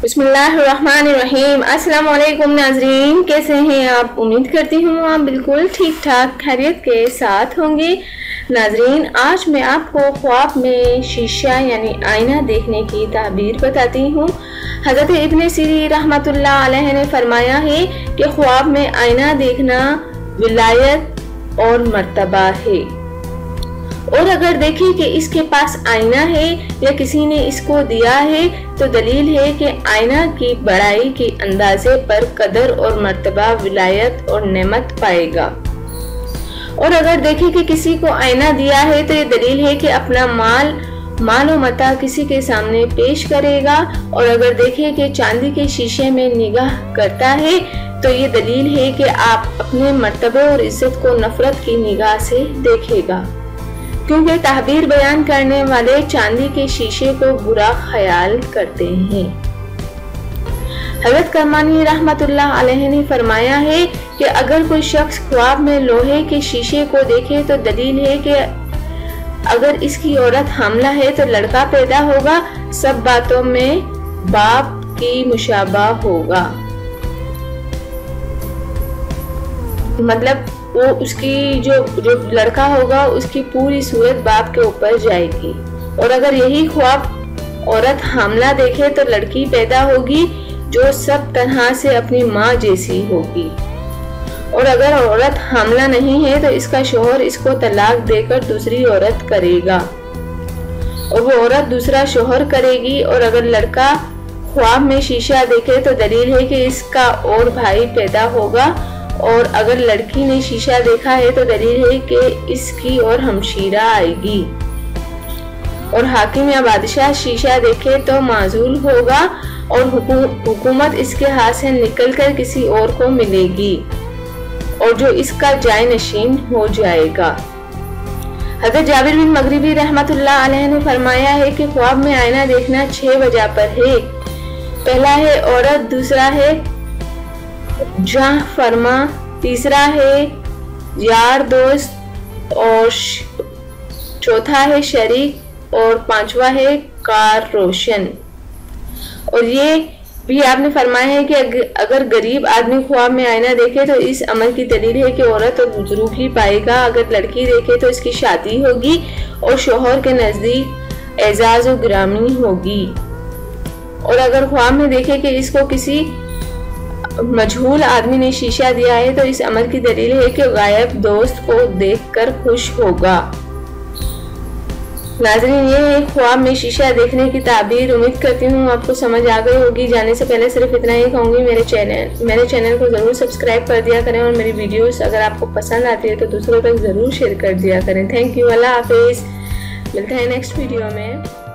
बिस्मिल्लाहिर्रहमानिर्रहीम। अस्सलाम वालेकुम नाजरीन, कैसे हैं आप? उम्मीद करती हूँ आप बिल्कुल ठीक ठाक खैरियत के साथ होंगे। नाजरीन, आज मैं आपको ख्वाब में शीशा यानी आईना देखने की ताबीर बताती हूँ। हज़रत इब्न सीरी रहमतुल्लाह अलैह ने फरमाया है कि ख्वाब में आईना देखना विलायत और मर्तबा है, और अगर देखें कि इसके पास आईना है या किसी ने इसको दिया है तो दलील है कि आईना की बड़ाई के अंदाजे पर कदर और मर्तबा, विलायत और नेमत पाएगा। और अगर देखें कि किसी को आईना दिया है तो ये दलील है कि अपना माल व मता किसी के सामने पेश करेगा। और अगर देखें कि चांदी के शीशे में निगाह करता है तो ये दलील है कि आप अपने मर्तबे और इज्जत को नफरत की निगाह से देखेगा, क्योंकि ताबीर बयान करने वाले चांदी के शीशे को बुरा ख्याल करते हैं। हज़रत करमानी रहमतुल्लाह अलैह ने फरमाया है कि अगर कोई शख्स ख्वाब में लोहे के शीशे को देखे तो दलील है कि अगर इसकी औरत हामला है तो लड़का पैदा होगा, सब बातों में बाप की मुशाबा होगा। मतलब वो उसकी जो लड़का होगा उसकी पूरी सूरत बाप के ऊपर जाएगी। और अगर यही ख्वाब औरत हामला देखे तो लड़की पैदा होगी जो सब तरह से अपनी माँ जैसी होगी। और अगर औरत हामला नहीं है तो इसका शौहर इसको तलाक देकर दूसरी औरत करेगा और वो औरत दूसरा शौहर करेगी। और अगर लड़का ख्वाब में शीशा देखे तो दलील है कि इसका और भाई पैदा होगा। और अगर लड़की ने शीशा देखा है तो दलील है कि इसकी और हमशीरा आएगी। और हाकिम या बादशाह शीशा देखे तो माजूल होगा और हुकूमत इसके हाथ से निकलकर किसी और को मिलेगी और जो इसका जाय नशीन हो जाएगा। हज़रत जाबिर बिन मगरिबी रहमतुल्लाह अलैह ने फरमाया है कि ख्वाब में आईना देखना 6 वजह पर है। पहला है औरत, दूसरा है जाह फरमा, तीसरा है यार दोस्त, और चौथा है शरीक, और पांचवा है कार रोशन। और ये भी आपने फरमाया है कि अगर गरीब आदमी ख्वाब में आईना देखे तो इस अमल की दलील है कि औरत और बुजुर्ग ही पाएगा। अगर लड़की देखे तो इसकी शादी होगी और शौहर के नजदीक एजाज और गिरामी होगी। और अगर ख्वाब में देखे कि इसको किसी मजहूल आदमी ने शीशा दिया है तो इस अमल की दलील है कि गायब दोस्त को देखकर खुश होगा। नाज़रीन, ये ख्वाब में शीशा देखने की ताबीर उम्मीद करती हूँ आपको समझ आ गई होगी। जाने से पहले सिर्फ इतना ही कहूँगी, मेरे चैनल को ज़रूर सब्सक्राइब कर दिया करें और मेरी वीडियोस अगर आपको पसंद आती है तो दूसरों तक ज़रूर शेयर कर दिया करें। थैंक यू, अल्लाह हाफिज़। मिलते हैं नेक्स्ट वीडियो में।